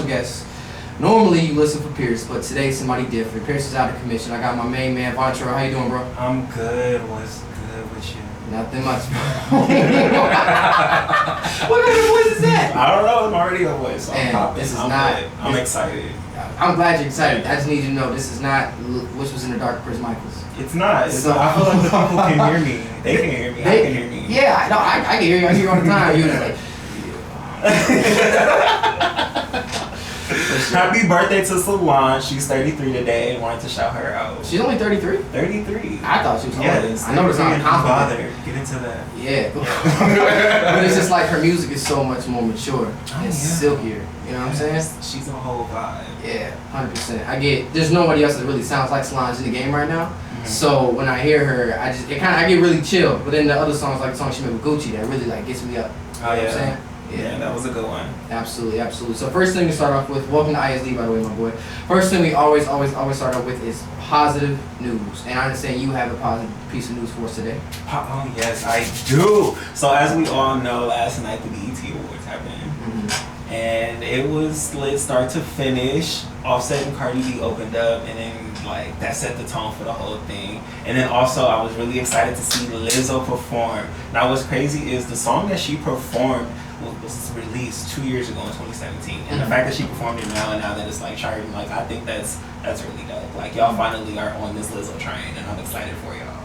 guest. Normally you listen for Pierce, but today somebody different. Pierce is out of commission. I got my main man, Vontrell. How you doing, bro? I'm good. What's good with you? Nothing much. What kind of voice is that? I don't know. It's my radio voice. So And this is not. I'm excited. I'm glad you're excited. I just need you to know this is not Whispers in the Dark, Chris Michaels. It's not. So I feel like the people can hear me. They can hear me. I can hear me. Yeah, I know. I can hear you. I hear you all the time. You're just like. Happy birthday to Solange. She's 33 today and wanted to shout her out. She's only 33? 33. I thought she was older. Yes. I know it's not bothered. Get into that. Yeah. But it's just like her music is so much more mature. It's silkier. You know what I'm saying? She's a whole vibe. Yeah, 100%. There's nobody else that really sounds like Solange in the game right now. So when I hear her, I get really chill. But then the other songs, like the song she made with Gucci, that really like gets me up. You know what I'm saying? Yeah, that was a good one. Absolutely, absolutely. So first thing we start off with, welcome to ISD, by the way, my boy. First thing we always start off with is positive news. And I understand you have a positive piece of news for us today. Oh, yes, I do. So as we all know, last night the BET Awards happened. And it was lit start to finish. Offset and Cardi B opened up, and then like that set the tone for the whole thing. And then also I was really excited to see Lizzo perform. Now what's crazy is the song that she performed was released 2 years ago in 2017, and the fact that she performed it now and now that it's like charting, like I think that's really dope. Like y'all finally are on this Lizzo train, and I'm excited for y'all.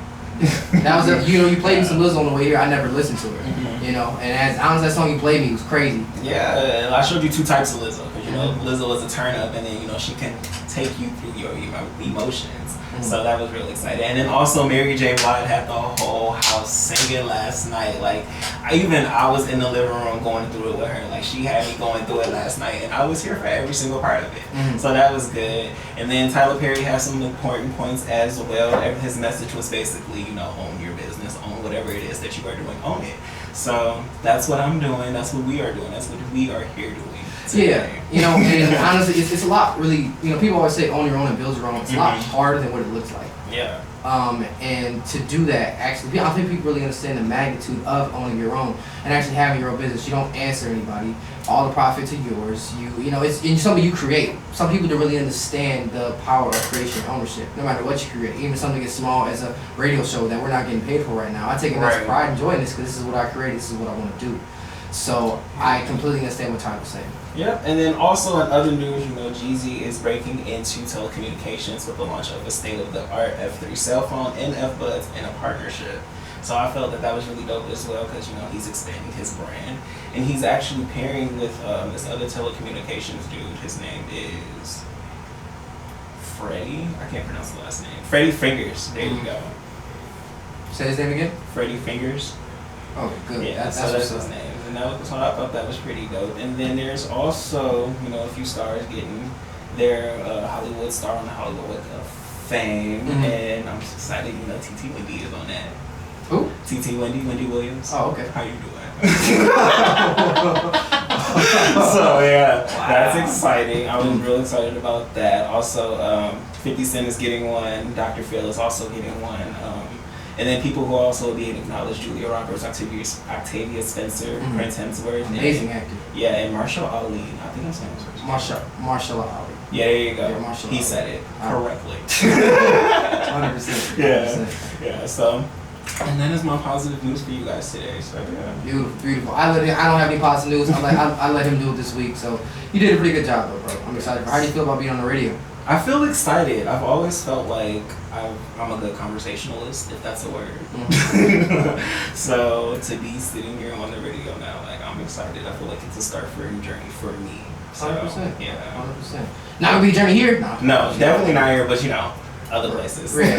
That was you played me some Lizzo on the way here. I never listened to her, you know. And as honestly, that song you played me was crazy. Yeah, I showed you two types of Lizzo, because you know Lizzo was a turn up, and then you know she can take you through your emotions. So that was really exciting. And then also Mary J. Blige had the whole house singing last night. Like I was in the living room going through it with her. Like she had me going through it last night, and I was here for every single part of it. So that was good. And then Tyler Perry had some important points as well. His message was basically, you know, own your business, own whatever it is that you are doing, own it. So that's what I'm doing. That's what we are doing. That's what we are here doing. Yeah, you know, and honestly, it's a lot really, you know, people always say own your own and build your own. It's a lot harder than what it looks like. Yeah. And to do that, actually, I don't think people really understand the magnitude of owning your own and actually having your own business. You don't answer anybody. All the profits are yours. You know, it's something you create. Some people don't really understand the power of creation and ownership, no matter what you create. Even something as small as a radio show that we're not getting paid for right now. I take immense pride in enjoying this because this is what I created. This is what I want to do. So I completely understand what Tyler's saying. Yep, and then also in other news, you know, Jeezy is breaking into telecommunications with the launch of a state-of-the-art F3 cell phone and F-Buds in a partnership. So I felt that was really dope as well because, you know, he's expanding his brand. And he's actually pairing with this other telecommunications dude. His name is Freddie. I can't pronounce the last name. Freddie Fingers. There you go. Say his name again? Freddie Fingers. Oh, good. Yeah, that's his name. And so I thought that was pretty dope. And then there's also, you know, a few stars getting their Hollywood star on the Hollywood Walk of Fame. And I'm just excited, you know, TT Wendy is on that. Who? TT Wendy Williams. Oh, okay. How you doing? So yeah, that's exciting. I was real excited about that. Also, 50 Cent is getting one. Dr. Phil is also getting one. And then people who also being acknowledged: Julia Roberts, Octavia Spencer, Prince Hemsworth, amazing actor. Yeah, and Marshall Ali. I think I'm saying his first name. Marshall Ali. Yeah, there you go. Yeah, he said it correctly. 100%. Yeah. So, and that is my positive news for you guys today. So yeah. Beautiful. I don't have any positive news. I let him do it this week. So you did a pretty good job, though, bro. I'm excited. How do you feel about being on the radio? I feel excited. I've always felt like I'm a good conversationalist, if that's a word. So to be sitting here on the radio now, like I'm excited. I feel like it's a start for a new journey for me. So, 100%. Yeah. 100%. Not gonna be a journey here? No, definitely not here, but you know, other places. Right.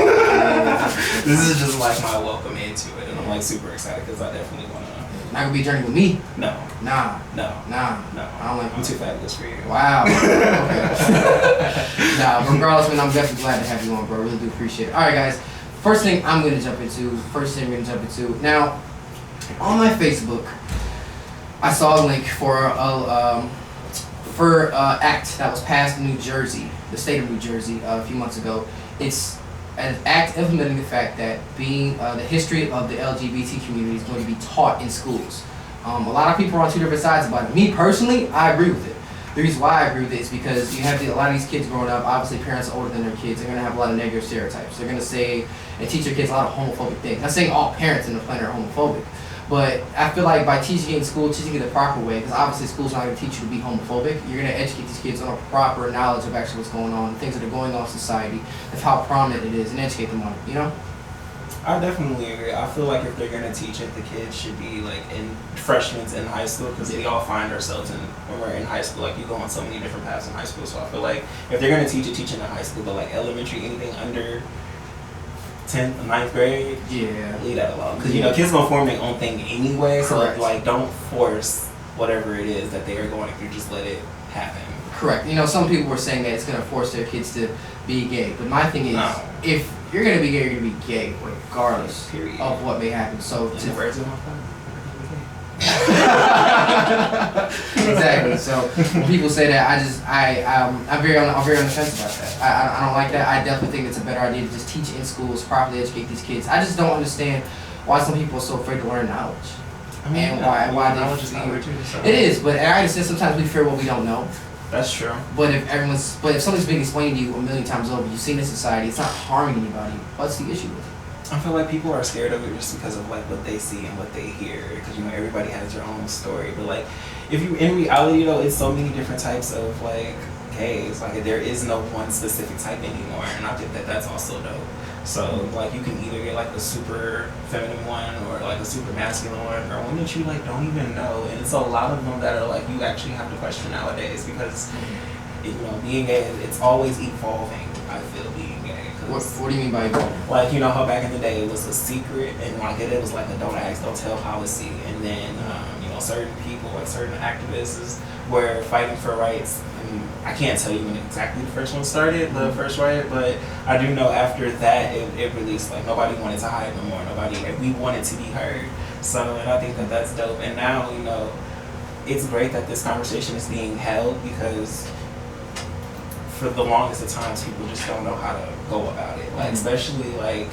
This is just like my welcome into it, and I'm like super excited because I definitely want to. Not gonna be a journey with me? No. Nah. No. I don't like. I'm too fabulous for you. Wow. Okay. Nah, regardless, man, I'm definitely glad to have you on, bro. Really do appreciate it. All right, guys. First thing we're gonna jump into. Now, on my Facebook, I saw a link for an act that was passed in New Jersey, the state of New Jersey, a few months ago. It's an act implementing the fact that the history of the LGBT community is going to be taught in schools. A lot of people are on two different sides about it. Me personally, I agree with it. the reason why I agree with it is because you have a lot of these kids growing up, obviously parents are older than their kids, they're going to have a lot of negative stereotypes. They're going to say and teach their kids a lot of homophobic things. I'm not saying all parents in the planet are homophobic, but I feel like by teaching it in school, teaching it the proper way, because obviously school's not going to teach you to be homophobic, you're going to educate these kids on a proper knowledge of actually what's going on, things that are going on in society, of how prominent it is, and educate them on it, you know? I definitely agree. I feel like if they're gonna teach it, the kids should be like in freshmen in high school, because we all find ourselves in when we're in high school. Like you go on so many different paths in high school. So I feel like if they're gonna teach it, teach it in high school. But like elementary, anything under 10th, 9th grade, leave that alone. Because you know kids gonna form their own thing anyway. So like don't force whatever it is that they are going through. Just let it happen. Correct. You know, some people were saying that it's gonna force their kids to be gay, but my thing is, if you're gonna be gay, you're gonna be gay regardless of what may happen. So exactly. So when people say that, I'm very on the fence about that. I don't like that. I definitely think it's a better idea to just teach in schools, properly educate these kids. I just don't understand why some people are so afraid to learn knowledge. I mean, and why they feel it is, but I understand sometimes we fear what we don't know. That's true. But if something's being explained to you a million times over, you've seen it in society, it's not harming anybody. What's the issue with it? I feel like people are scared of it just because of like what they see and what they hear, because you know everybody has their own story. But like, if you in reality though, it's so many different types of like gays. Like there is no one specific type anymore, and I think that that's also dope. So like you can either get like a super feminine one or like a super masculine one, or one that you like don't even know. And it's a lot of them that are like you actually have to question nowadays, because you know being gay, it's always evolving. I feel being gay. What do you mean by evolving? Like you know how back in the day it was a secret, and like it was like a don't ask, don't tell policy, and then you know certain people like certain activists were fighting for rights. I can't tell you when exactly the first one started, the first riot, but I do know after that it released, like nobody wanted to hide no more, we wanted to be heard. So, and I think that that's dope. And now, you know, it's great that this conversation is being held, because for the longest of times people just don't know how to go about it. Like, especially like,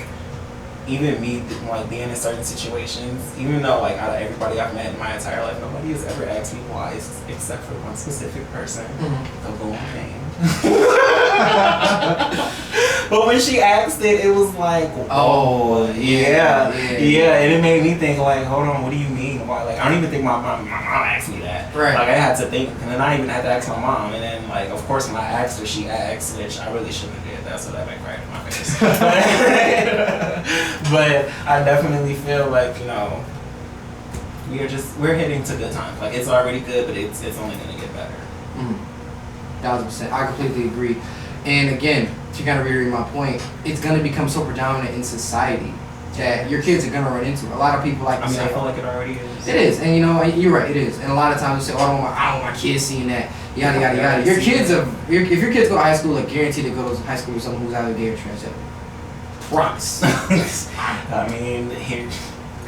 even me, like being in certain situations, even though like out of everybody I've met in my entire life, nobody has ever asked me why, except for one specific person, the Lil Wayne. But when she asked it, it was like, yeah, and it made me think like, hold on, what do you mean? Why? Like I don't even think my mom asked me that. Right. Like I had to think, and then I even had to ask my mom, and then like of course when I asked her, she asked, which I really shouldn't have did that, so that backfired in my face. But I definitely feel like, you know, we're heading to good times. Like it's already good, but it's only gonna get better. 1000%. I completely agree. And again, to kind of reiterate my point, it's gonna become so predominant in society that your kids are gonna run into it. A lot of people like to say, I feel like it already is. It is, and you know, you're right, it is. And a lot of times you say, oh, I don't want my kids seeing that, yada yada yada. Your kids if your kids go to high school, like guaranteed to go to high school with someone who's either gay or transgender. Promise. I mean, here.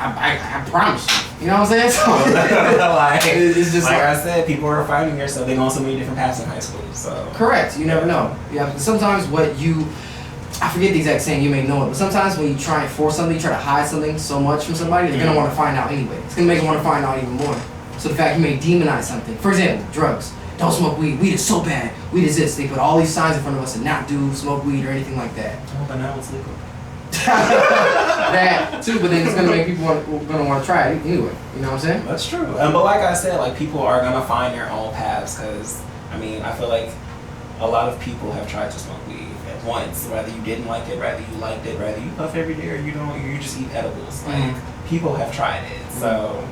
I promise you. You know what I'm saying? So, like, it's just like I said, people are finding themselves. They go on so many different paths in high school. So correct. You never know. Yeah. Sometimes I forget the exact saying. You may know it, but sometimes when you try and force something, you try to hide something so much from somebody, they're gonna want to find out anyway. It's gonna make them want to find out even more. So the fact you may demonize something, for example, drugs. Don't smoke weed. Weed is so bad. Weed is this. They put all these signs in front of us to not do smoke weed or anything like that. Oh, but now it's legal. That too, but then it's gonna make people gonna want to try it anyway. You know what I'm saying? That's true. But like I said, like people are gonna find their own paths, because I mean, I feel like a lot of people have tried to smoke weed at once. Whether you didn't like it, rather you liked it, rather you puff every day, or you don't, you just eat edibles. Like people have tried it. So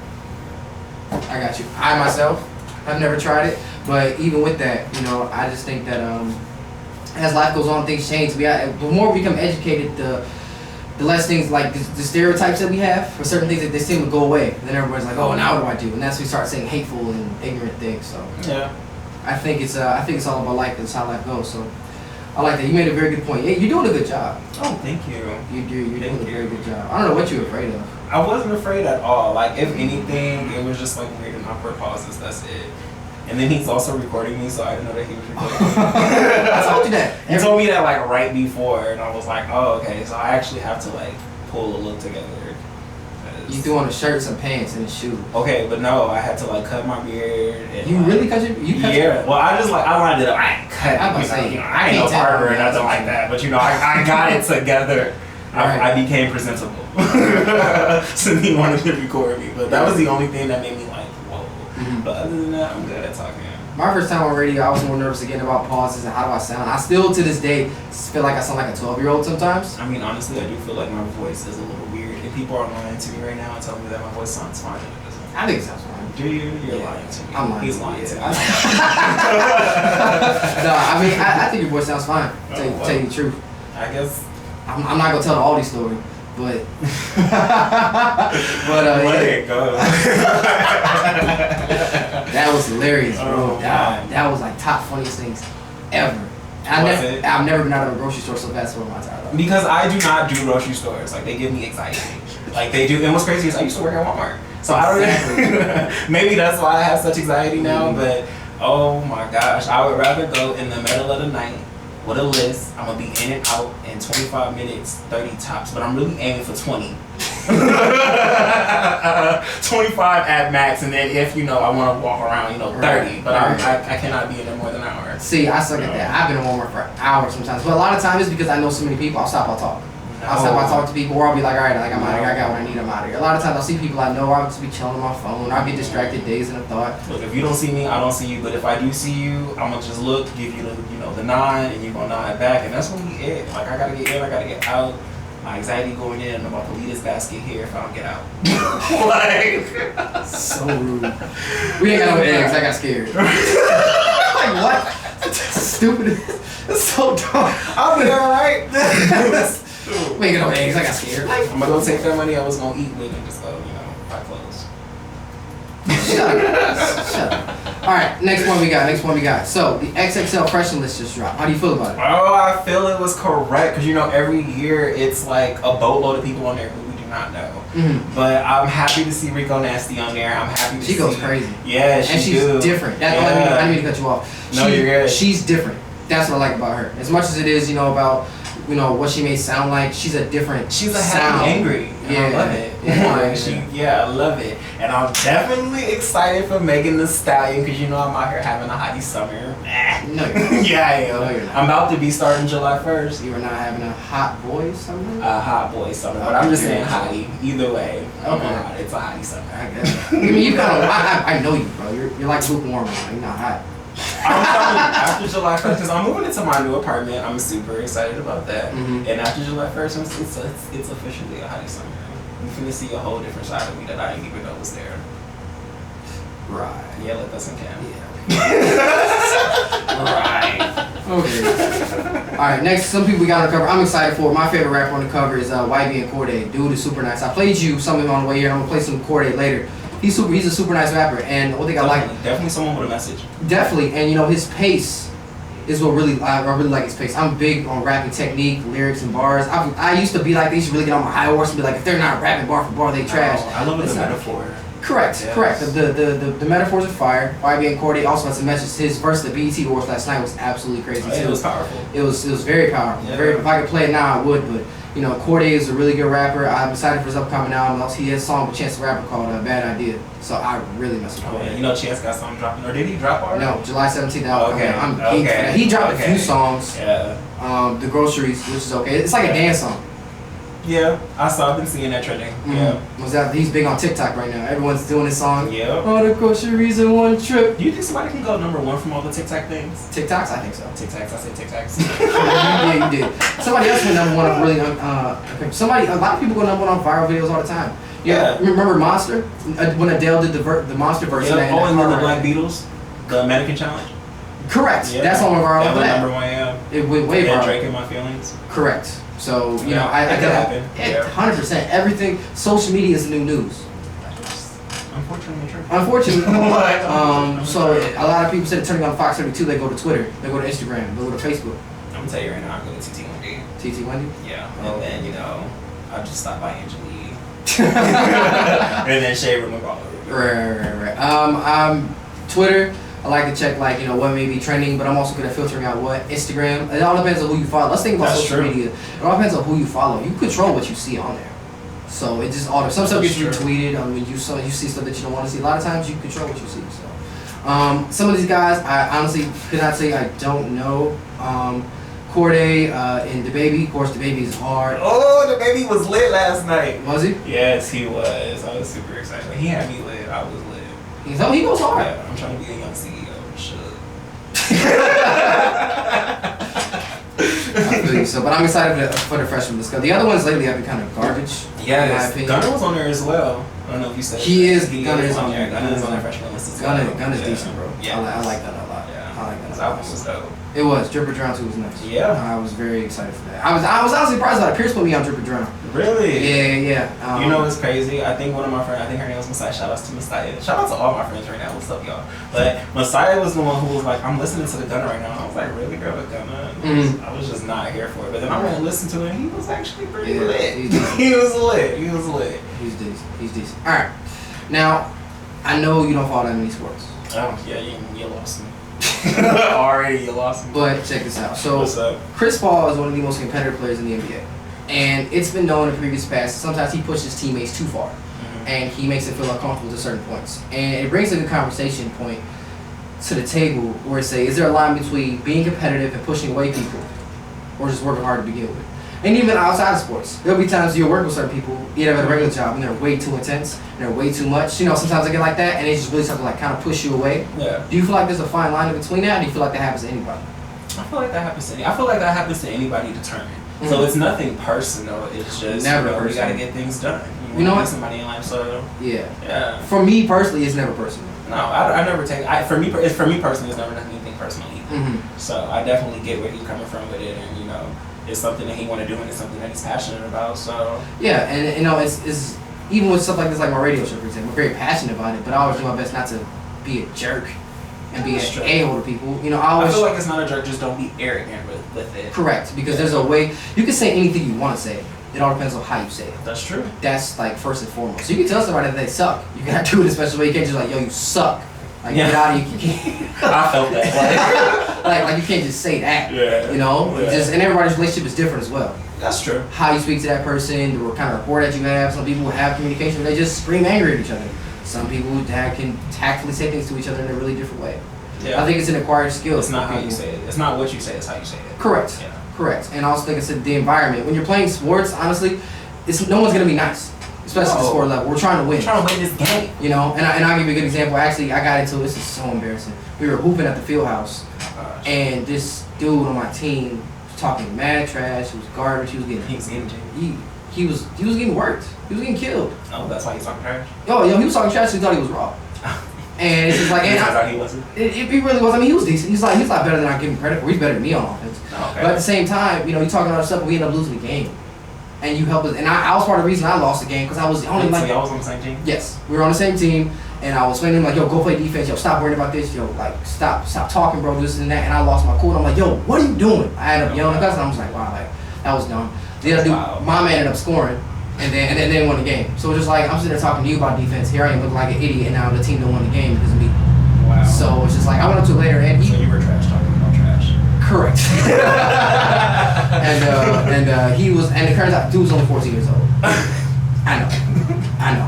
I got you. I myself have never tried it, but even with that, you know, I just think that as life goes on, things change. The more we become educated, the less things like the stereotypes that we have for certain things that they seem to go away. Then everybody's like, oh, now what do I do? And that's when we start saying hateful and ignorant things. So yeah, I think it's all about life. It's how life goes. So I like that. You made a very good point. Yeah, you're doing a good job. Oh, thank you. You're doing a very good job. I don't know what you're afraid of. I wasn't afraid at all. Like if anything, it was just like weird and awkward pauses. That's it. And then he's also recording me, so I didn't know that he was recording me. I told you that. He told me that like right before, and I was like, oh, okay. So I actually have to like pull a look together. You threw on a shirt, some pants, and a shoe. Okay, but no, I had to like cut my beard. And, You really cut your? You cut yeah. Well, I just like I lined it up. I ain't cut. I ain't no barber or nothing like that. But I got it together. I became presentable. Cindy wanted to record me, but that was the only thing that made me like, whoa. Mm-hmm. But other than that, I'm good at talking. My first time on radio, I was more nervous again about pauses and how do I sound. I still, to this day, feel like I sound like a 12-year-old sometimes. I mean, honestly, I do feel like my voice is a little weird. If people are lying to me right now and telling me that my voice sounds fine, it doesn't. I think it sounds fine. Do you? You're lying to me. I'm lying. He's lying to me. No, I mean, I think your voice sounds fine. Tell you the truth. I guess. I'm not gonna tell the Aldi story, but let it go. That was hilarious, bro. Oh, that was like top funniest things ever. I've never been out of a grocery store so fast for my entire life. Because I do not do grocery stores. Like, they give me anxiety. Like, they do. And what's crazy is I used to work at Walmart. So I don't maybe that's why I have such anxiety now. But oh my gosh, I would rather go in the middle of the night with a list. I'm gonna be in and out in 25 minutes, 30 tops, but I'm really aiming for 20. 25 at max, and then if I want to walk around, 30. But I cannot be in there more than an hour. See, I suck at that. I've been in Walmart for hours sometimes, but a lot of times it's because I know so many people. I'll stop, I'll talk. I'll stop, I'll talk to people, or I'll be like, all right, like I'm out of here. I got what I need. I'm out of here. A lot of times I'll see people I know. I'll just be chilling on my phone. I'll be distracted, days in a thought. Look, if you don't see me, I don't see you. But if I do see you, I'm gonna just look, give you the nod, and you're gonna nod back, and that's gonna be it. Like, I gotta get in, I gotta get out. My anxiety going in. I'm about to leave this basket here if I don't get out. Like, so rude. We ain't got no eggs. I got scared. Like, what? That's stupid. That's so dumb. I'll be alright. We ain't got no eggs. I got scared. I'm gonna go take that money I was gonna eat with and just go, buy clothes. Shut up. Alright, next one we got. So, the XXL freshman list just dropped. How do you feel about it? Oh, I feel it was correct. Because, every year it's like a boatload of people on there who we do not know. Mm-hmm. But I'm happy to see Rico Nasty on there. I'm happy to see. She goes crazy. Yeah, she's different. I didn't mean to cut you off. No, you're good. She's different. That's what I like about her. As much as it is, about what she may sound like, she's a different She's a sound. happy angry. And I love it. I love it. And I'm definitely excited for Megan Thee Stallion because I'm out here having a hottie summer. No, you're not. Yeah, I am. No, you're not. I'm about to be starting July 1st. You are not having a hot boy summer? A hot boy summer, but I'm just saying hottie. Either way, okay. It's a hottie summer. I guess. I mean, you kind of. I know you, bro. You're like lukewarm. You're not hot. I'm coming after July 1st because I'm moving into my new apartment. I'm super excited about that. Mm-hmm. And after July 1st, it's officially a hottie summer. You're finna see a whole different side of me that I didn't even know was there. Right. Yeah, let that sink in. Yeah. Right. Okay. Alright, next, some people we got on the cover. I'm excited for. My favorite rapper on the cover is YB and Corday. Dude is super nice. I played you something on the way here, and I'm gonna play some Corday later. He's a super nice rapper, and one thing I like. Definitely someone with a message. Definitely, and his pace is what I really like his pace. I'm big on rapping technique, lyrics, and bars. I used to be like, they used to really get on my high horse and be like, if they're not rapping bar for bar, they trash. I love the metaphor. Correct, yes. Correct. The metaphors are fire. YB and Corday also has a message. His verse, the BET Awards last night was absolutely crazy too. It was powerful. It was very powerful. Yeah. If I could play it now, I would. But Corday is a really good rapper. I'm excited for his upcoming album. He has a song with Chance the Rapper called "Bad Idea." So I really mess with Corday. Yeah. Chance got something dropping, or did he drop already? No, July 17th. Okay. I'm geeked for that. He dropped a few songs. Yeah. The Groceries, which is okay. It's like a dance song. Yeah, I've been seeing that trending. Mm-hmm. Yeah. He's big on TikTok right now. Everyone's doing this song. Yeah. All the groceries in one trip. Do you think somebody can go #1 from all the TikTok things? TikToks? I think so. TikToks? I say TikToks. Yeah, you did. Somebody else went #1 of really, a lot of people go #1 on viral videos all the time. Yeah. Remember Monster? When Adele did the Monster verse. Yeah. And then the Black Beatles, the Mannequin Challenge. Correct. Yeah. That's on viral. That went #1, yeah. It went way viral. And Drake in My Feelings. Correct. So, I could happen. 100%. Everything, social media is the new news. Unfortunately true. Unfortunately. So a lot of people said turning on Fox 32, they go to Twitter, they go to Instagram, they go to Facebook. I'm gonna tell you right now, I'm going to TT Wendy. TT Wendy? Yeah. And then, I'll just stop by Angelique. And then Shade Room with all over. Right. Twitter. I like to check what may be trending, but I'm also good at filtering out what Instagram. It all depends on who you follow. Let's think about social media. It all depends on who you follow. You control what you see on there. So it just all some stuff gets That's true. retweeted. I mean, you see stuff that you don't want to see. A lot of times you control what you see. So some of these guys, I honestly could not say I don't know. Corday and DaBaby. Of course, DaBaby is hard. Oh, DaBaby was lit last night. Was he? Yes, he was. I was super excited. He had me lit. I was lit. He goes hard. Yeah, I'm trying to be a young CEO. Shut. I feel you. So, but I'm excited for the freshman list. The other ones lately have been kind of garbage. Yes, in my opinion. Gunner was on there as well. I don't know if you said He that. is. Gunner is on there. Gunner is on the freshman list as well. Gunner's decent, bro. Yeah. I like that a lot. Yeah. I like that. That album was dope. It was. Drip or Drown 2 was nice. Yeah. I was very excited for that. I was honestly surprised about it. Pierce put me on Drip or Drown. Really? Yeah. You know what's crazy? I think one of my friends, I think her name was Messiah. Shout outs to Messiah. Shout out to all my friends right now. What's up, y'all? But Messiah was the one who was like, I'm listening to the Gunner right now. And I was like, really, girl, the Gunner? I was just not here for it. But then I went and listened to it, and he was actually pretty lit. He was lit. He's decent. All right. Now, I know you don't follow that many sports. Oh, yeah, you lost me. Already, you lost me. But check this out. So, what's up? Chris Paul is one of the most competitive players in the NBA. And it's been known in previous past, sometimes he pushes teammates too far. And he makes them feel uncomfortable to certain points. And it brings a good conversation point to the table where it say, is there a line between being competitive and pushing away people? Or just working hard to begin with? And even outside of sports, there'll be times you'll work with certain people, either at a regular job, and they're way too intense, and they're way too much. You know, sometimes they get like that, and they just really start to like kind of push you away. Yeah. Do you feel like there's a fine line in between that, or do you feel like that happens to anybody? I feel like that happens to anybody determined. So it's nothing personal. It's just Never we personal. gotta get things done. You know want what? somebody in life, so Yeah. For me personally, it's never personal. No, I never take. For me personally, it's never anything personal either. So I definitely get where he's coming from with it, and it's something that he want to do, and it's something that he's passionate about. So yeah, and it's even with stuff like this, like my radio show, for example, I'm very passionate about it, but I always do my best not to be a jerk and be an a-hole to people. I feel like it's not a jerk. Just don't be arrogant with it. Correct, because there's a way you can say anything you want to say. It all depends on how you say it. That's true. That's like first and foremost. So you can tell somebody that they suck. You gotta do it a special way. You can't just like, yo, you suck. Like get out of here. I felt that. like you can't just say that. Yeah. And everybody's relationship is different as well. That's true. How you speak to that person, the kind of rapport that you have. Some people have communication, they just scream angry at each other. Some people can tactfully say things to each other in a really different way. Yeah. I think it's an acquired skill. It's not how you say it. It's not what you say. It's how you say it. Correct. Yeah. Correct. And I also think it's the environment. When you're playing sports, honestly, no one's gonna be nice, especially at the sport level. We're trying to win. We're trying to win this game. And I'll give you a good example. Actually, I got into this is so embarrassing. We were hooping at the field house, and this dude on my team was talking mad trash. He was garbage. He was getting worked. He was getting killed. Oh, that's why he's talking trash. He was talking trash. He thought he was raw. And it's just like, I thought he wasn't. He really was. I mean, he was decent. He's a lot better than I give him credit for. He's better than me on offense. Oh, okay. But at the same time, you talking about stuff, we ended up losing the game. And you helped us. And I was part of the reason I lost the game because I was only So y'all was on the same team? Yes, we were on the same team. And I was explaining to him like, yo, go play defense. Yo, stop worrying about this. Yo, like, stop talking, bro. This and that. And I lost my cool. And I'm like, yo, what are you doing? I ended up yelling at us, and I was like, wow, like that was dumb. The other dude, my man ended up scoring. And then they won the game. So it's just like I'm sitting there talking to you about defense. Here I am looking like an idiot, and now the team that won the game because of me. Wow. So it's just like I went up to it later, and So you were trash talking about trash. Correct. and he was, and it turns out dude was only 14 years old. I know.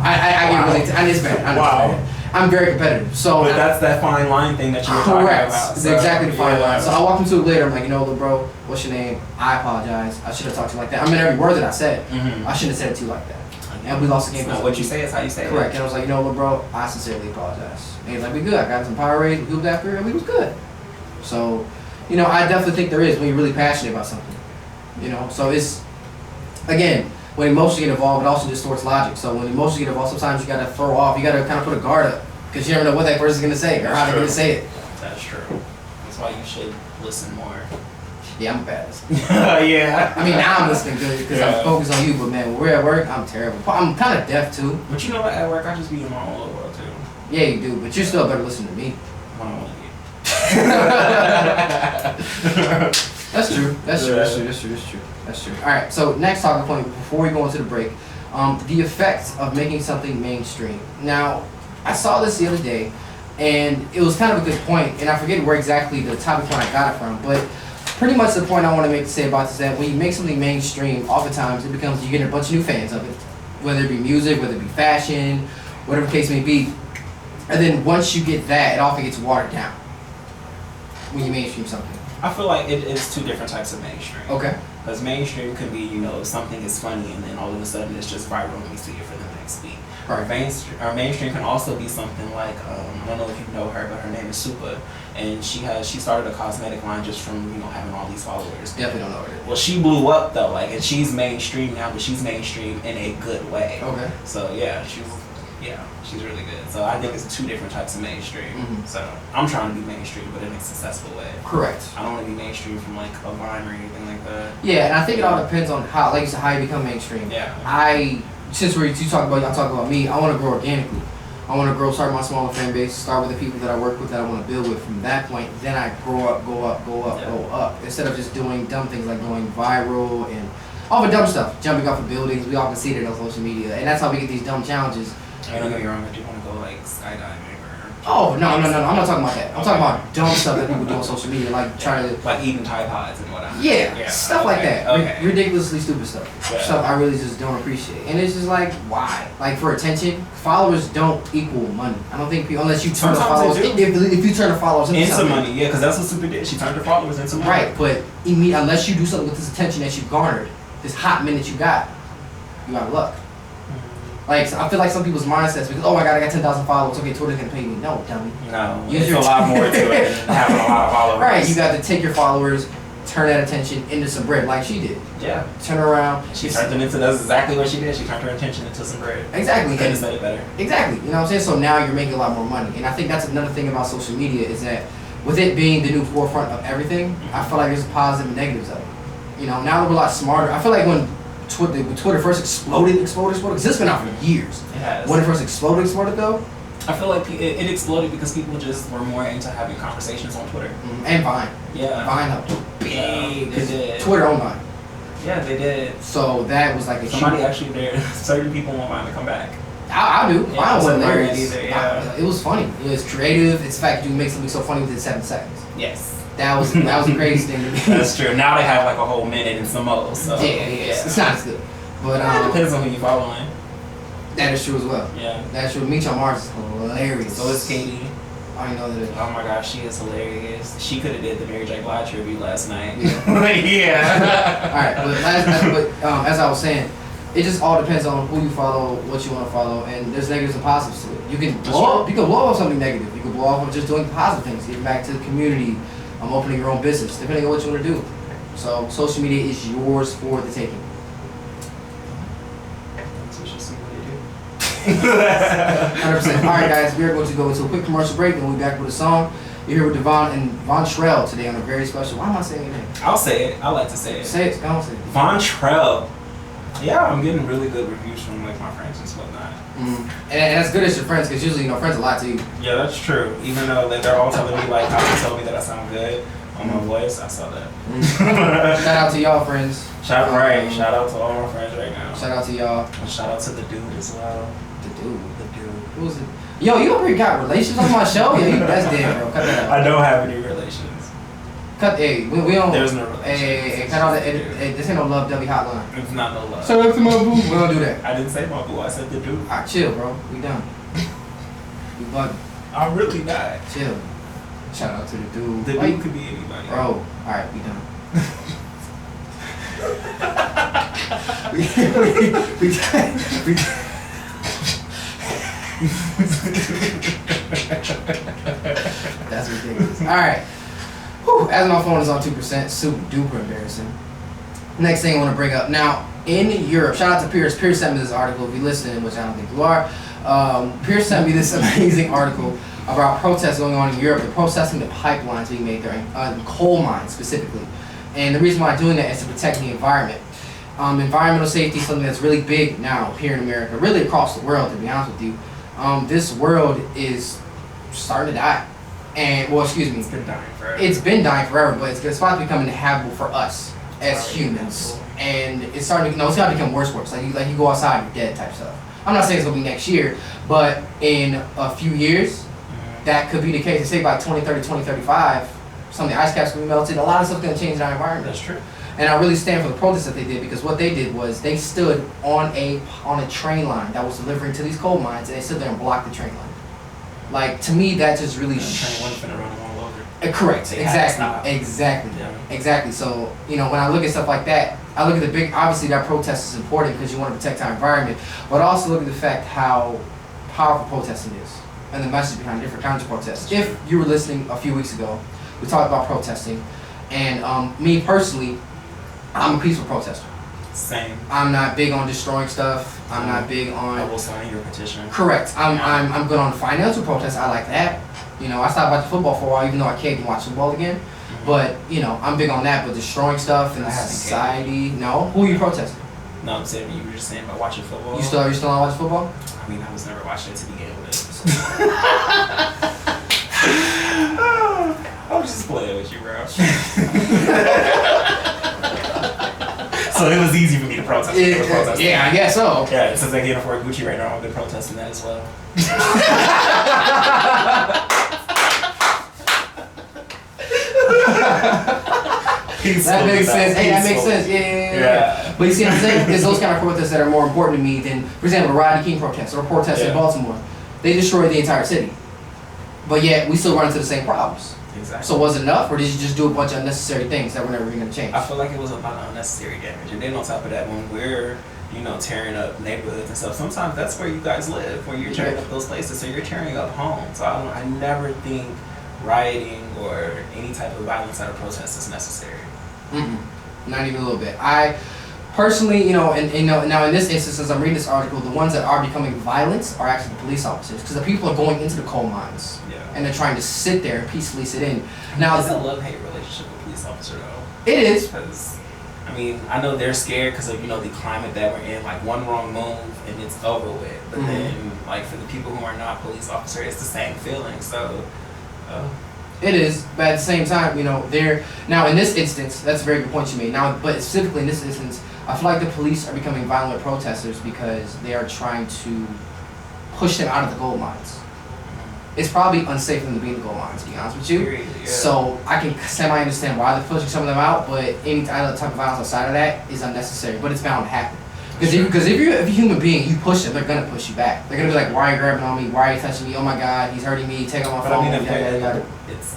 I get really. It's bad. I know. Wow. I'm very competitive. So. But that's that fine line thing that you were talking about. Correct. It's exactly the fine line. So I walked into it later. I'm like, look, bro, what's your name? I apologize. I should have talked to you like that. I meant every word that I said. I shouldn't have said it to you like that. And we lost the game. It's not what you say, it's how you say it. Correct. And I was like, look, bro, I sincerely apologize. And he's like, we good. I got some Powerades, we hooped after, and we was good. So, I definitely think there is when you're really passionate about something. So it's, again, when emotions get involved, it also distorts logic. So when emotions get involved, sometimes you got to throw off. You got to kind of put a guard up because you never know what that person's going to say or how they're going to say it. That's true. That's why you should listen more. Yeah, I'm fast. Yeah. I mean, now I'm listening good because I'm focused on you, but man, when we're at work, I'm terrible. I'm kind of deaf too. But you know what? At work, I just be in my own little world too. Yeah, you do, but you're still better listening to me. When I want to That's true. That's true. All right. So next talking point before we go into the break, the effects of making something mainstream. Now, I saw this the other day, and it was kind of a good point, and I forget where exactly the topic point I got it from, but pretty much the point I want to say about this is that when you make something mainstream, oftentimes it becomes you're getting a bunch of new fans of it, whether it be music, whether it be fashion, whatever the case may be. And then once you get that, it often gets watered down when you mainstream something. I feel like it's two different types of mainstream. Okay. Because mainstream could be, you know, something is funny and then all of a sudden it's just viral and we see it for the next week. Right. Our mainstream can also be something like, I don't know if you know her, but her name is Supa, and she started a cosmetic line just from, you know, having all these followers. Definitely don't know her. Well, she blew up though, like, and she's mainstream now, but she's mainstream in a good way. Okay. So yeah, she's really good. So I think it's two different types of mainstream. Mm-hmm. So I'm trying to be mainstream, but in a successful way. Correct. I don't want to be mainstream from like a Vine or anything like that. Yeah, and I think it all depends on how, like you said, how you become mainstream. Yeah. Since you talk about y'all talk about me, I want to grow organically. I want to start my smaller fan base, start with the people that I work with, that I want to build with. From that point, then I grow up, go up. Instead of just doing dumb things like going viral and all the dumb stuff, jumping off of buildings. We often see it on social media, and that's how we get these dumb challenges. Don't get me wrong, I do want to go like skydiving or. Oh no! I'm not talking about that. I'm talking about dumb stuff that people do on social media, like trying to like eating Tide Pods and whatnot. Yeah, stuff like that. Okay. Ridiculously stupid stuff. Yeah. Stuff I really just don't appreciate. And it's just like, why? Like for attention, followers don't equal money. I don't think people, unless you turn the Sometimes followers, they do. if you turn the followers into Into something. money, yeah, because that's what Super did. She turned her followers into money. Right, but unless you do something with this attention that you garnered, this hot minute you got out of luck. Like, so I feel like some people's mindsets because, oh my god, I got 10,000 followers. Okay, Twitter's gonna pay me. No, dummy. No, there's a lot more to it than having a lot of followers. Right, you got to take your followers, turn that attention into some bread, like she did. Yeah. Turn around. She turned them into. That's exactly what she did. She turned her attention into some bread. Exactly. Couldn't have said it better. Exactly. You know what I'm saying? So now you're making a lot more money, and I think that's another thing about social media is that with it being the new forefront of everything, I feel like there's positives and negatives of it. You know, now we're a lot smarter. I feel like when Twitter first exploded, because it's been out for years. It has. When it first exploded though. I feel like it exploded because people just were more into having conversations on Twitter. And Vine. Yeah. Vine helped big. They did. Twitter owned Vine. Yeah, they did. So that was like a somebody actually there. Certain people want Vine to come back. I do. Yeah, Vine wasn't hilarious either. Yeah. It was funny. It was creative. It's the fact you can make something so funny within 7 seconds. Yes. That was the craziest thing to me. That's true. Now they have like a whole minute and some more. So Yeah. It's not as good. But it depends on who you following. That is true as well. Yeah. That's true. Meet Your Mars is hilarious. So is Katie. I didn't know that. Oh my gosh, she is hilarious. She could have did the Mary J. Blige tribute last night. Yeah. Yeah. All right, but as I was saying, it just all depends on who you follow, what you want to follow, and there's negatives and positives to it. You can blow up something negative. You can blow off of just doing positive things, giving back to the community, opening your own business, depending on what you want to do. So social media is yours for the taking. 100%. All right, guys, we are going to go into a quick commercial break, and we'll be back with a song. You're here with Devonn and Vontrell today on a very special. Why am I saying your name? I'll say it. I like to say it. Say it. I don't say it. Vontrell. Yeah, I'm getting really good reviews from like my friends and whatnot. And that's good as your friends, because usually friends lie to you. Yeah, that's true. Even though they're all telling me like how they tell me that I sound good on my voice, I saw that. Shout out to y'all, friends. Shout out to all my friends right now. Shout out to y'all. And shout out to the dude as well. The dude. Who's it? Yo, you already got relations on my show? Yeah, that's dead, bro. Cut that out. I don't have any relations. Hey, we don't. There's no relations. Hey, cut all that. This ain't no love W hotline. It's not no love. Shout out to my boo. We don't do that. I didn't say my boo. I said the dude. Alright, chill, bro. We done. We bugging. I'm really not. Chill. Shout out to the dude. The dude could be anybody. Bro, alright, we done. we That's ridiculous. Alright. As my phone is on 2%, super duper embarrassing. Next thing I want to bring up. Now, in Europe, shout out to Pierce. Pierce sent me this article. If you listen, which I don't think you are, Pierce sent me this amazing article about protests going on in Europe. They're protesting the pipelines being made there, coal mines specifically. And the reason why I'm doing that is to protect the environment. Environmental safety is something that's really big now here in America, really across the world, to be honest with you. This world is starting to die. And, well, excuse me. It's been dying forever. It's been dying forever, but it's about to become inhabitable for us as humans. And it's starting to, it's got to become worse. Like you go outside, you're dead type stuff. I'm not saying it's going to be next year, but in a few years, that could be the case. They say by 2030, 2035, some of the ice caps will be melted. A lot of stuff's going to change in our environment. That's true. And I really stand for the protest that they did, because what they did was they stood on a train line that was delivering to these coal mines, and they stood there and blocked the train line. Like, to me, that just really... train wasn't finna run them all over. Correct. Exactly. So, you know, when I look at stuff like that, I look at the big... Obviously, that protest is important because you want to protect our environment, but also look at the fact how powerful protesting is and the message behind different kinds of protests. If you were listening a few weeks ago, we talked about protesting, and me personally, I'm a peaceful protester. Same. I'm not big on destroying stuff. I'm not big on... I will sign your petition. Correct. I'm good on financial protests. I like that. You know, I stopped watching football for a while, even though I can't even watch football again. Mm-hmm. But, you know, I'm big on that. But destroying stuff in society, no. Who are you protesting? No, I'm saying you were just saying about watching football. You still on watching football? I mean, I was never watching it to begin with. So. I'm just playing with you, bro. So it was easy for me to protest. Yeah, I guess so. Yeah, since I can't afford Gucci right now, I've been protesting that as well. That makes sense. Hey, that makes sense. Yeah. But you see what I'm saying? There's those kind of protests that are more important to me than, for example, the Rodney King protest or protests in Baltimore. They destroyed the entire city. But yet, we still run into the same problems. Exactly. So was it enough, or did you just do a bunch of unnecessary things that were never going to change? I feel like it was a lot of unnecessary damage. And then on top of that, when we're, you know, tearing up neighborhoods and stuff, sometimes that's where you guys live, where you're tearing up those places. So you're tearing up homes. So I never think rioting or any type of violence at a protest is necessary. Not even a little bit. I personally, you know, and now in this instance, as I'm reading this article, the ones that are becoming violent are actually the police officers, because the people are going into the coal mines and they're trying to sit there and peacefully sit in. Now, it's a love-hate relationship with police officer though. It is. Because, I mean, I know they're scared because of, you know, the climate that we're in. Like, one wrong move and it's over with. But then, like, for the people who are not police officers, it's the same feeling. So. It is, but at the same time, you know, they're now in this instance. That's a very good point you made. Now, but specifically in this instance, I feel like the police are becoming violent protesters because they are trying to push them out of the gold mines. It's probably unsafe for them to be in the gold mines, to be honest with you. Yeah. So I can semi-understand why they're pushing some of them out, but any other type of violence outside of that is unnecessary. But it's bound to happen. Because if you're a human being, you push them, they're gonna push you back. They're gonna be like, "Why are you grabbing on me? Why are you touching me? Oh my God, he's hurting me. Take out my phone." I mean,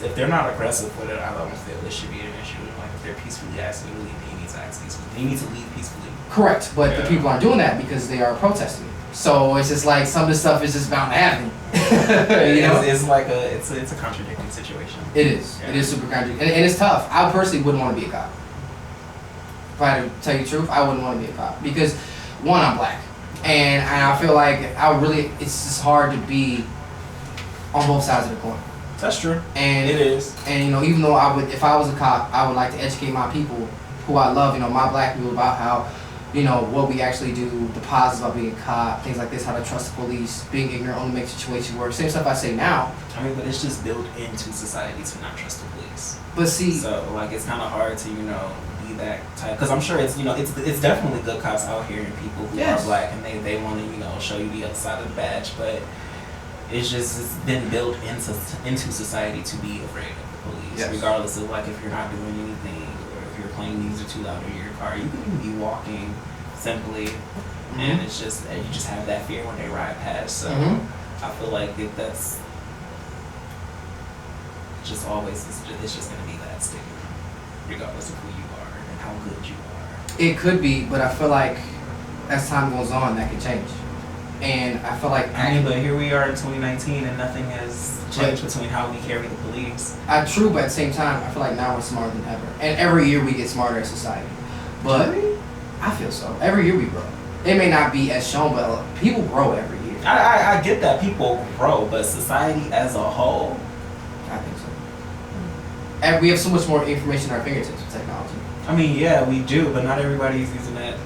if they're not aggressive with it, I don't feel this should be an issue. Like, if they're peacefully asking you to leave, you need to ask peacefully. You need to leave peacefully. Correct, but the people aren't doing that because they are protesting. So it's just like some of this stuff is just bound to happen. You know? It's like it's a contradicting situation. It is. Yeah. It is super contradicting, and it's tough. I personally wouldn't want to be a cop. If I had to tell you the truth, I wouldn't want to be a cop because, one, I'm black, and I feel like it's just hard to be on both sides of the coin. That's true. And it is. And you know, even though if I was a cop, I would like to educate my people who I love, you know, my black people, about how, you know, what we actually do, the positives about being a cop, things like this, how to trust the police, being ignorant only makes situations worse. Same stuff I say now. I mean, but it's just built into society to not trust the police. But see, so like it's kind of hard to, you know, be that type, because I'm sure it's, you know, it's definitely good cops out here and people who are black and they want to, you know, show you the other side of the badge, but it's been built into society to be afraid of the police, regardless of like if you're not doing anything or if you're playing music too loud in your car. You can even be walking simply, and it's just you just have that fear when they ride past. So I feel like that's just always it's just gonna be that stigma, regardless of who you are and how good you are. It could be, but I feel like as time goes on, that could change. And I feel like but here we are in 2019 and nothing has changed between how we carry the police. True, but at the same time, I feel like now we're smarter than ever. And every year we get smarter as society. But I feel so. Every year we grow. It may not be as shown, but people grow every year. I get that people grow, but society as a whole, I think so. And we have so much more information at our fingertips with technology. I mean, yeah, we do, but not everybody's using that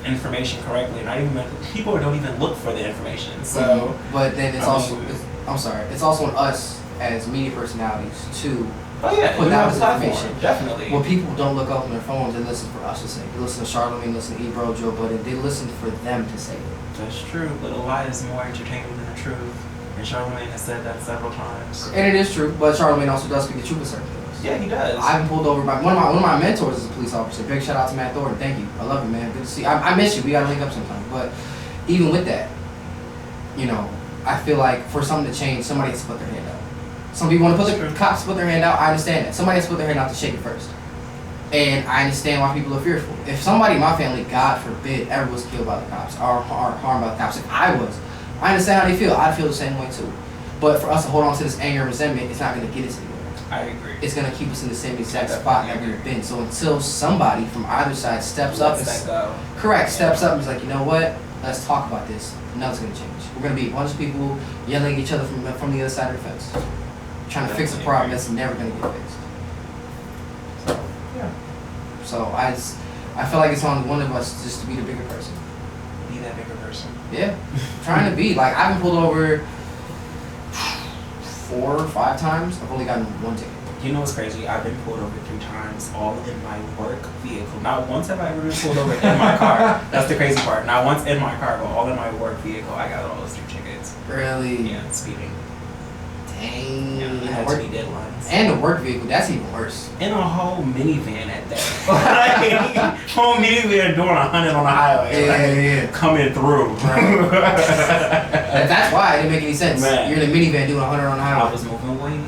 information correctly. Not even people don't even look for the information. So, but then it's it's also on us as media personalities to put out this information. Definitely. Well, people don't look up on their phones and listen for us to say. They listen to Charlamagne, listen to Joe Budden. They listen for them to say it. That's true, but a lie is more entertaining than the truth. And Charlamagne has said that several times. And it is true, but Charlamagne also does speak the truth in certain things. Yeah, he does. I've been pulled over by one of my mentors is a police officer. Big shout out to Matt Thornton. Thank you. I love you, man. Good to see you. I miss you. We gotta link up sometime. But even with that, you know, I feel like for something to change, somebody has to put their hand out. Some people want to put the cops put their hand out. I understand that. Somebody has to put their hand out to shake it first. And I understand why people are fearful. If somebody in my family, God forbid, ever was killed by the cops or harmed by the cops, if I was, I understand how they feel. I'd feel the same way too. But for us to hold on to this anger and resentment, it's not going to get us anywhere. I agree. It's going to keep us in the same exact spot that we've been. So until somebody from either side steps up and steps up and is like, you know what? Let's talk about this. Nothing's going to change. We're going to be a bunch of people yelling at each other from the other side of the fence, trying to fix a problem that's never going to get fixed. So, yeah. So I feel like it's on one of us just to be the bigger person. Be that bigger person. Yeah. Trying to be. Like, I've been pulled over 4 or 5 times. I've only gotten 1 ticket. You know what's crazy? I've been pulled over 3 times, all in my work vehicle. Not once have I ever been pulled over in my car. That's the crazy part. Not once in my car, but all in my work vehicle. I got all those 3 tickets. Really? Yeah, speeding. Dang. Yeah, I had to be deadlines. And the work vehicle, that's even worse. And a whole minivan at that. Like, whole minivan doing 100 on the highway. Yeah. Coming through. Right. That's why it didn't make any sense. Man. You're in a minivan doing 100 on the highway. I was moving weight.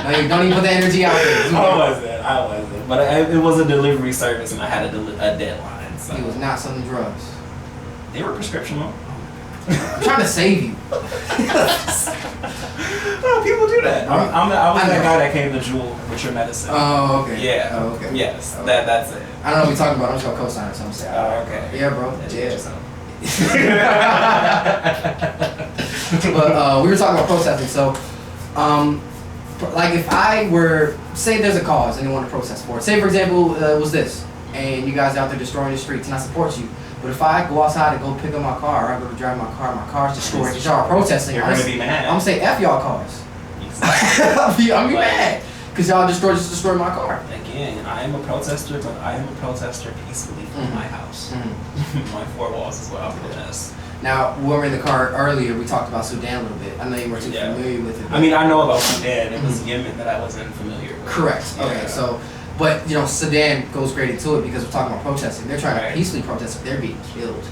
No, you don't even put the energy out there. I wasn't. But it was a delivery service and I had a deadline. So. He was not selling drugs. They were prescriptional. I'm trying to save you. Oh, people do that. I was that guy that came to Jewel with your medicine. Oh, okay. Yeah. Oh, okay. Yes. Oh. That's it. I don't know what we're talking about. I'm just going to co-sign it. So I'm saying. Oh, okay. Yeah, bro. Yeah. But we were talking about protesting. So, like if I were, say there's a cause and you want to protest for it. Say, for example, it was this. And you guys out there destroying the streets and I support you. But if I go outside and go pick up my car, or I go to drive my car's destroyed, because y'all are protesting, you're going to be mad. I'm going to say F y'all cars. Exactly. I'm be mad. Because y'all just destroyed my car. Again, I am a protester, but I am a protester peacefully from my house. My 4 walls is where I protest. Now, when we were in the car earlier, we talked about Sudan a little bit. I know you weren't too familiar with it. I mean, I know about Sudan. It was Yemen that I wasn't familiar with. Correct. Yeah. Okay, so... But, you know, Sudan goes great into it because we're talking about protesting. They're trying to peacefully protest, but they're being killed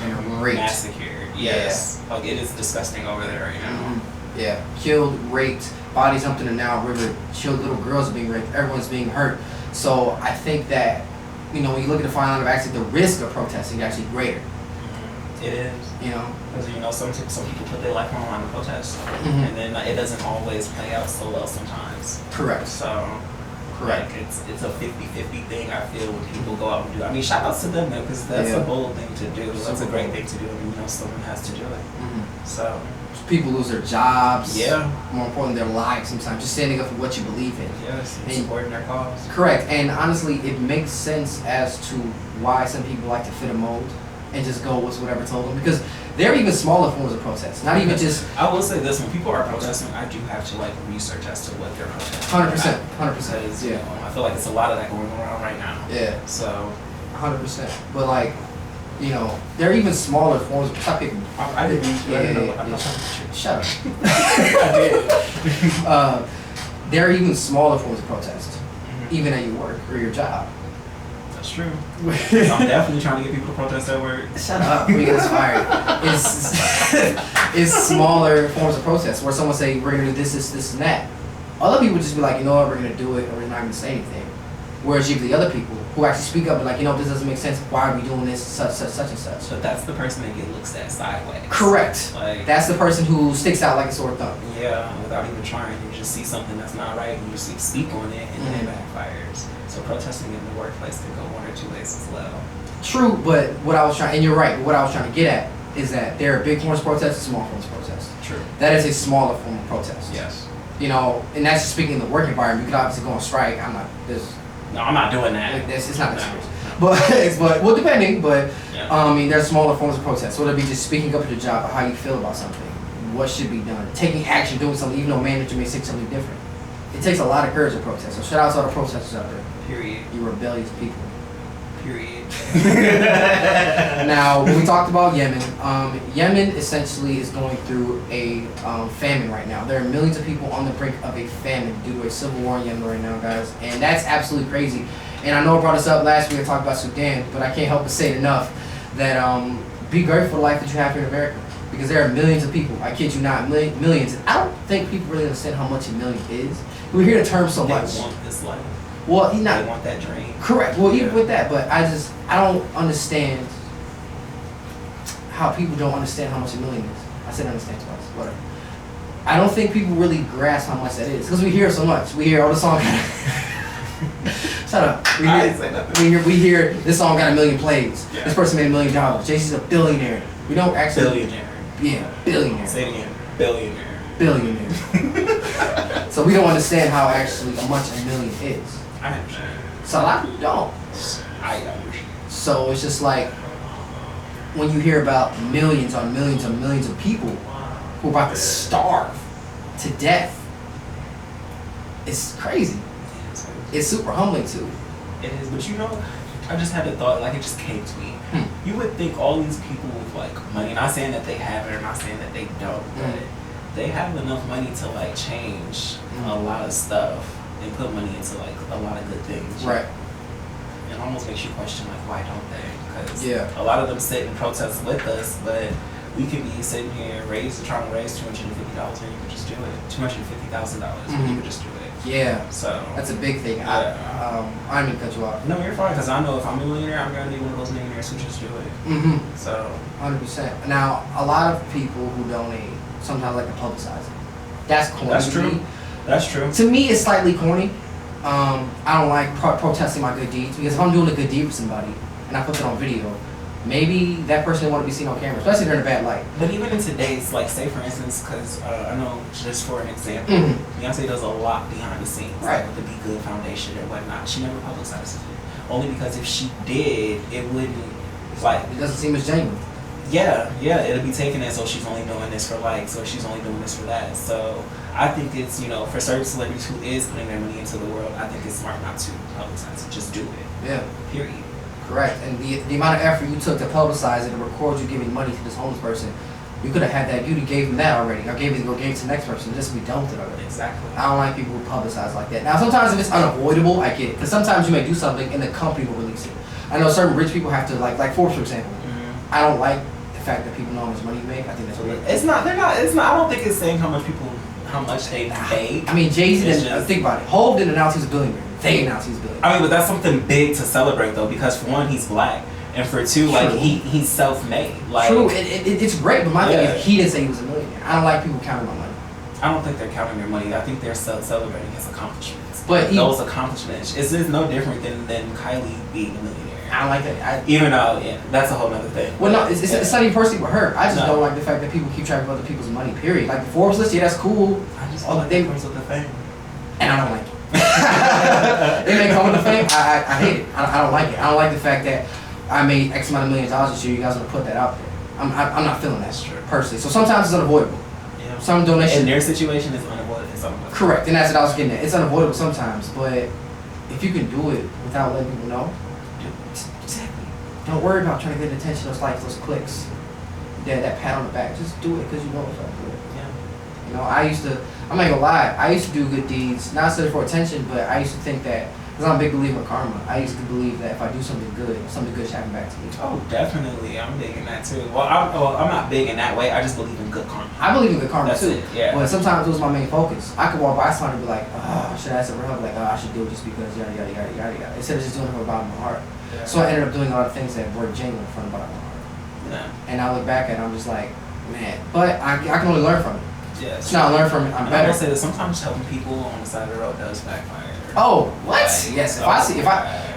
and raped. Massacred, yes. Yeah. Like, it is disgusting over there right now. Yeah. Killed, raped, bodies dumped in the Nile River, little girls are being raped, everyone's being hurt. So I think that, you know, when you look at the fine line of action, the risk of protesting is actually greater. It is. You know? Because, you know, some people put their life on the line to protest. And then it doesn't always play out so well sometimes. Correct. So... Correct. Like it's a 50-50 thing, I feel, when people go out and do it. I mean, shout out to them, though, because that's a bold thing to do. That's a great thing to do, and, you know, someone has to do it. So... People lose their jobs. Yeah. More important, their lives sometimes. Just standing up for what you believe in. Yes, and supporting their cause. Correct. And honestly, it makes sense as to why some people like to fit a mold and just go with whatever told them. Because there are even smaller forms of protest. Not even just... I will say this, when people are protesting, I do have to, like, research as to what they're protesting. 100%. Because, you know, I feel like it's a lot of that going around right now. Yeah. So... 100%. But, like, you know, there are even smaller forms of... Stop picking. I didn't know. Yeah. Shut up. I did. There are even smaller forms of protest, even at your work or your job. That's true. I'm definitely trying to get people to protest at work. Shut up. We get inspired. It's smaller forms of protest where someone say, we're going to do this, and that. Other people just be like, you know what, we're going to do it, or we're not going to say anything. Whereas you have the other people who actually speak up and like, you know, this doesn't make sense. Why are we doing this, such and such? But that's the person that looks at sideways. Correct. Like, that's the person who sticks out like a sore thumb. Yeah, without even trying. You just see something that's not right and you speak on it and then it backfires. So protesting in the workplace could go one or two ways as well. True, but what I was trying, and you're right, but what I was trying to get at is that there are big forms of protest and small forms of protest. True. That is a smaller form of protest. Yes. You know, and that's just speaking in the work environment. You could obviously go on strike. No, I'm not doing that. It's not that serious. But well, depending. But I mean, there's smaller forms of protest. So it'll be just speaking up at your job, or how you feel about something, what should be done, taking action, doing something, even though manager may say something different. It takes a lot of courage to protest. So shout out to all the protesters out there. Period. You rebellious people. Period. Now, when we talked about Yemen, Yemen essentially is going through a famine right now. There are millions of people on the brink of a famine due to a civil war in Yemen right now, guys. And that's absolutely crazy. And I know I brought this up last week, I talked about Sudan, but I can't help but say it enough that be grateful for the life that you have here in America. Because there are millions of people, I kid you not, millions. I don't think people really understand how much a million is. We hear the term so much. They want this life. Well, They want that dream. Correct. Well, even with that, but I don't understand how people don't understand how much a million is. I said understand twice. Whatever. I don't think people really grasp how much that is because we hear it so much. We hear all the song. Shut up. We hear this song got 1 million plays. Yeah. This person made $1 million. Jay-Z's a billionaire. We don't actually. Billionaire. Yeah, billionaire. Say it again. Billionaire. Billionaire. So we don't understand how actually much a million is. I understand. So a lot of people don't. I understand. So it's just like when you hear about millions on millions on millions of people who are about to starve to death, it's crazy. It's super humbling too. It is, but you know, I just had a thought, like it just came to me. You would think all these people with like money, not saying that they have it or not saying that they don't, but they have enough money to like change a lot of stuff and put money into like a lot of good things. Right. It almost makes you question like why don't they? Because Yeah. a lot of them sit and protest with us, but we could be sitting here trying to raise $250 and you could just do it. $250,000 and you could just do it. Yeah. So That's a big thing. Yeah. I didn't mean to cut you off. no, you're fine, because I know if I'm a millionaire, I'm gonna be one of those millionaires who just do it. So 100%. Now, a lot of people who donate sometimes like to publicize it. That's corny. that's to true. me. That's true. To me, it's slightly corny. I don't like protesting my good deeds because if I'm doing a good deed for somebody and I put it on video, maybe that person didn't want to be seen on camera, especially if they're in a bad light. But even in today's, like, say for instance, because I know just for an example, Beyonce does a lot behind the scenes, Right. like with the Be Good Foundation and whatnot. She never publicizes it, only because if she did, it wouldn't like. It doesn't seem as genuine. Yeah, it'll be taken as, oh, she's only doing this for likes, or she's only doing this for that. So I think it's, for certain celebrities who is putting their money into the world, I think it's smart not to publicize it. Just do it. Yeah. Period. Correct. And the amount of effort you took to publicize it and record you giving money to this homeless person, you could have had that. You would have gave him that already. Or gave it to the next person. Just be done with it already. Exactly. I don't like people who publicize like that. Now, sometimes if it's unavoidable, I get it. Because sometimes you may do something and the company will release it. I know certain rich people have to, like Forbes, for example. I don't like the fact that people know how much money you make. I think that's weird. It's not. I don't think it's saying how much they made. I mean, Jay-Z It's didn't, just- think about it. Hov didn't announce he was a billionaire. They announced he was a billionaire. I mean, but that's something big to celebrate though, because for one, he's black, and for two, like True. he's self-made. Like, True, it's great, but my thing Yeah. is he didn't say he was a millionaire. I don't like people counting my money. I don't think they're counting their money. I think they're celebrating his accomplishments. But those accomplishments, it's just no different than Kylie being a millionaire. I don't like that. Even though, that's a whole other thing. Well, no, it's not even personally with her. I just No. don't like the fact that people keep track of other people's money, period. Like the Forbes list, yeah, that's cool. I just Oh, feel like they- that comes with the fame. And I don't like it. It may come with the fame. I hate it. I don't like it. I don't like the fact that I made X amount of $millions this year. You guys want to put that out there. I'm not feeling that personally. So sometimes it's unavoidable. Yeah. Some donation. In their situation, it's unavoidable. It's unavoidable. Correct, and that's what I was getting at. It's unavoidable sometimes, but if you can do it without letting people know, exactly. Don't worry about trying to get attention, those likes, those clicks, that pat on the back. Just do it because you know it's right. Yeah. I'm not gonna lie, I used to do good deeds, not necessarily for attention, but I used to think that, because I'm a big believer in karma, I used to believe that if I do something good should happen back to me. Oh, definitely. I'm big in that too. Well, I'm not big in that way. I just believe in good karma. I believe in good karma That's too, it, yeah. but sometimes it was my main focus. I could walk by somebody and be like, oh, should I ask for help? Like, oh, I should do it just because yada yada yada yada yada. Instead of just doing it from the bottom of my heart. Yeah. So I ended up doing a lot of things that were genuine from the bottom of my heart. Yeah. And I look back at it, I'm just like, man. But I can only learn from it. Yes. So now I learn from it, I'm And better. I will say that sometimes helping people on the side of the road does backfire. Oh, what? Like, Yes.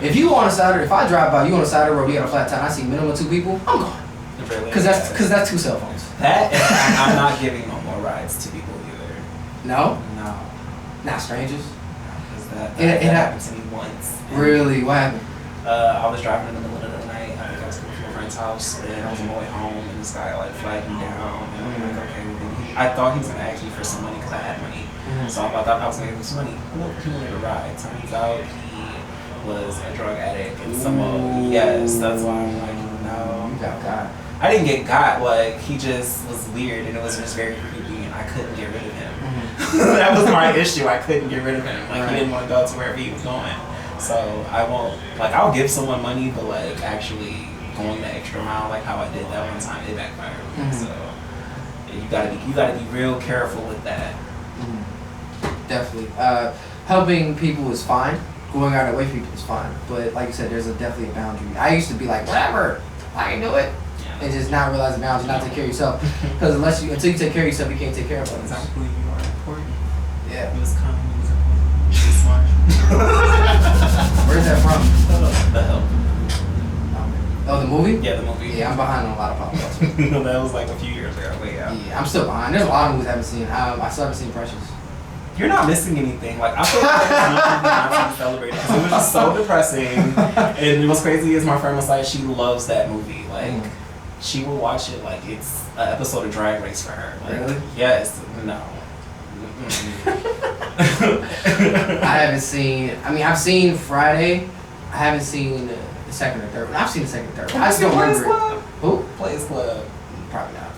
If you on the side, if I drive by, you on the side of the road, we got a flat tire, I see minimum 2 people, I'm gone. Because that's 2 cell phones. That, and I'm not giving no more rides to people either. No, No. not strangers. Because that It happened to me once. And, Really, what happened? I was driving in the middle of the night. I think I was coming from a friend's house, and I was on my way home, and this guy like flagged me down. And I'm like, okay. Well, then I thought he was gonna ask me for some money because I had money. So I thought I was gonna give him some money. Well, he wanted a ride. Turns out he was a drug addict and someone. Yes, that's why I'm like, no. You got. I didn't get got. Like he just was weird and it was just very creepy and I couldn't get rid of him. That was my issue. I couldn't get rid of him. Like he didn't want to go to wherever he was going. So I won't. Like I'll give someone money, but like actually going the extra mile, like how I did that one time, it backfired. So you gotta be real careful with that. Definitely. Helping people is fine. Going out of the way for people is fine. But like you said, there's definitely a boundary. I used to be like, whatever, I can do it. And just not realize the boundary, not take care of yourself. Because until you take care of yourself, you can't take care of others. Exactly, you are important. Yeah. He was kind, he was important. He was smart. Where's that from? The Help. Oh, the movie? Yeah, the movie. Yeah, I'm behind on a lot of pop culture. No, that was like a few years ago. But yeah. Yeah, I'm still behind. There's a lot of movies I haven't seen. I still haven't seen Precious. You're not missing anything. Like I feel like there's nothing not to be celebrated because it was just so depressing. And what's crazy is my friend was like, she loves that movie. Like she will watch it like it's an episode of Drag Race for her. Like, really? Yes. No. I haven't seen. I mean, I've seen Friday. I haven't seen the second or third. I've seen the second and third. I just don't remember it. Who? Players Club. Probably not.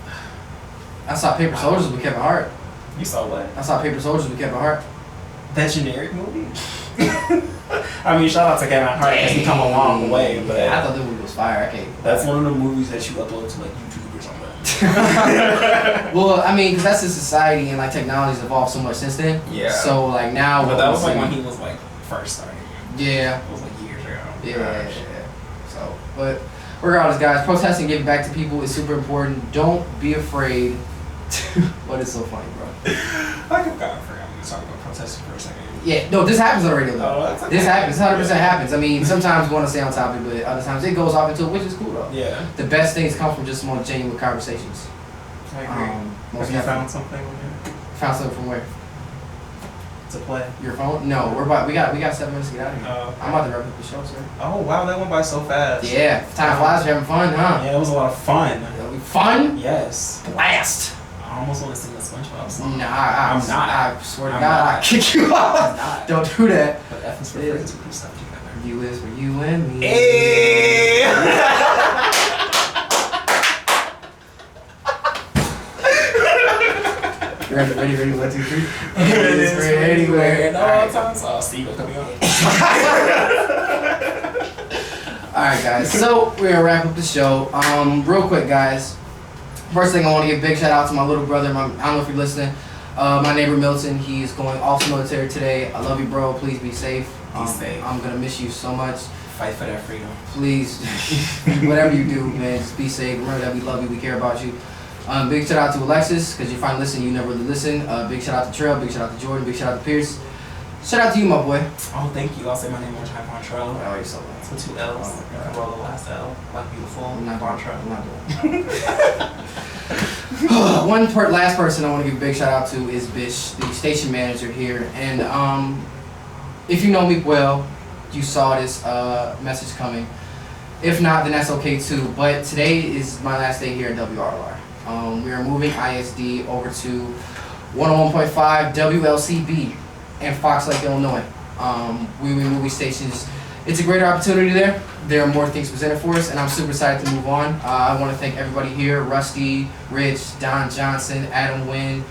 I saw Paper Soldiers with Kevin Hart. You saw what? I saw Paper Soldiers with Kevin Hart. That generic movie? I mean, shout out to Kevin Hart because he come a long way, but I thought the movie was fire. I can't. That's one of the movies that you upload to like YouTube or something. Well, I mean, because that's the society and like technology's evolved so much since then. Yeah. So like now. But that was like when he was like first starting. Yeah. It was like years ago. Yeah. So, but regardless, guys, protesting, giving back to people is super important. Don't be afraid. What is so funny, bro? I forgot we were talking about protesting for a second. Yeah, no, this happens on the radio though. Oh, that's okay. This happens, 100% happens. I mean, sometimes we want to stay on topic, but other times it goes off into it, which is cool though. Yeah. The best things come from just more genuine conversations. I agree. Most Have you found something on here? Found something from where? To play. Your phone? No, we got 7 minutes to get out of here. Okay. I'm about to wrap up the show, sir. Oh wow, that went by so fast. Yeah, time flies. We're having fun, huh? Yeah, it was a lot of fun. Fun? Yes. Blast. I almost want to sing the SpongeBob song. Nah, I'm not. I swear to I'm God, not. I'll kick you off. I'm not. Don't do that. But F is for friends who do stuff together. You is for you and me. Hey! Ready, 1, 2, 3. It is for anywhere and all Alright. times. Oh, Steve, coming on. Alright, guys. So we're gonna wrap up the show. Real quick, guys. First thing, I want to give a big shout out to my little brother. I don't know if you're listening. My neighbor Milton. He's going off the military today. I love you, bro. Please be safe. Be safe. I'm gonna miss you so much. Fight for that freedom. Please, whatever you do, man, just be safe. Remember that we love you. We care about you. Big shout out to Alexis, because you finally listen. You never really listen. Big shout out to Trail. Big shout out to Jordan. Big shout out to Pierce. Shout out to you, my boy. Oh, thank you. I'll say my name one time, Vontrell. Oh, you're so nice. With 2 L's. Oh my God. Roll the last L. Like beautiful. I'm not Vontrell. I'm not doing it. Last person I want to give a big shout out to is Bish, the station manager here. And if you know me well, you saw this message coming. If not, then that's okay too. But today is my last day here at WRLR. We are moving ISD over to 101.5 WLCB in Fox Lake, Illinois. We movie stations. It's a greater opportunity there. There are more things presented for us, and I'm super excited to move on. I want to thank everybody here: Rusty, Rich, Don Johnson, Adam Wynn,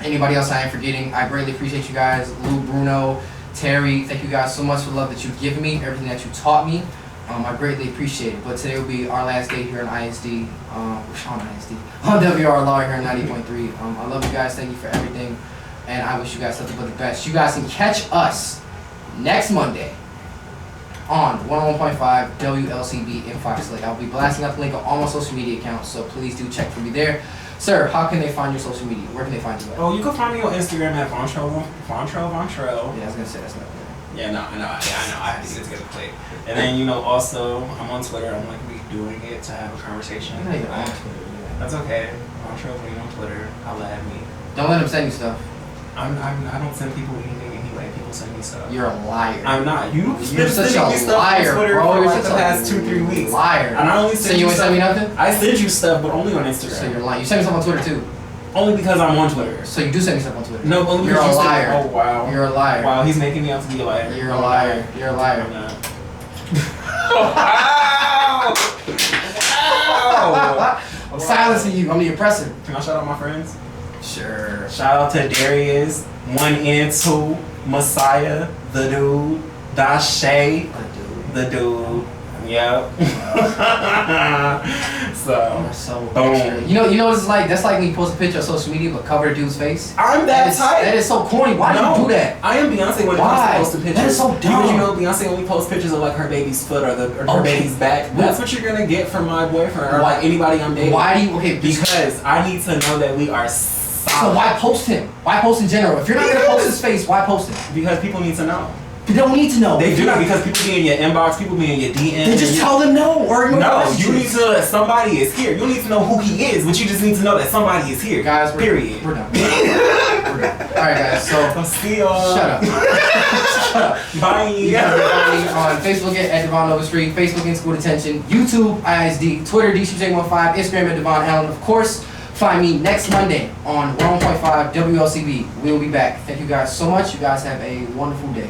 anybody else I am forgetting. I greatly appreciate you guys. Lou, Bruno, Terry, thank you guys so much for the love that you've given me, everything that you taught me. I greatly appreciate it. But today will be our last day here on ISD, on WRLR here on 90.3. I love you guys. Thank you for everything, and I wish you guys nothing but the best. You guys can catch us next Monday on 101.5 WLCB in Fox Lake. I'll be blasting out the link on all my social media accounts, so please do check for me there. Sir, how can they find your social media? Where can they find you at? Oh, you can find me on Instagram at Vontrell. Yeah, I was gonna say that's not there. Yeah, no, I know. I had to get it together quick. And then, also, I'm on Twitter. I'm like doing it to have a conversation. You're not even on Twitter. Yeah. That's okay. Vontrell, when you're on Twitter, holla at me. Don't let them send you stuff. I don't send people anything anyway. People send me stuff. You're a liar. I'm not. You're such sending me a stuff liar, on Twitter bro. for You're like such the a past 2-3 weeks. liar. And I only send So you ain't send me nothing? I send you stuff, but only on Instagram. So you're lying. You send me stuff on Twitter too. Only because I'm on Twitter. So you do send me stuff on Twitter? No, only You're because a you liar. Said, oh wow. You're a liar. Wow, he's making me out to be a liar. You're a liar. You're a liar. I'm not. Wow! Wow! I'm silencing you. I'm the oppressor. Can I shout out my friends? Sure. Shout out to Darius, 1 and 2, Messiah, the dude, Dashay, the dude. Yep. So boom. extra. You know what it's like? That's like when you post a picture on social media but cover a dude's face. I'm that type. That is so corny. Why do you do that? I am Beyonce when it comes to posting pictures. That is so dumb. Because you know Beyonce only posts pictures of like her baby's foot or her baby's back. That's what you're gonna get from my boyfriend or like anybody I'm dating. Why do you? Okay, because I need to know that we are solid. So why post him? Why post in general? If you're not gonna post his face, why post him? Because people need to know. They don't need to know. They do because people be in your inbox, people be in your DM. Then just tell them no or ignore no. messages. You need to know that somebody is here. You don't need to know who he is, but you just need to know that somebody is here. Guys, period. We're done. We're done. All right, guys. So I'll see y'all. Shut up. Shut up. Bye. You guys can find me on Facebook at Devonn Overstreet, Facebook in School Detention, YouTube ISD, Twitter DShootJ15, Instagram at DevonnAlan. Of course, find me next Monday on 101.5 WLCB. We'll be back. Thank you guys so much. You guys have a wonderful day.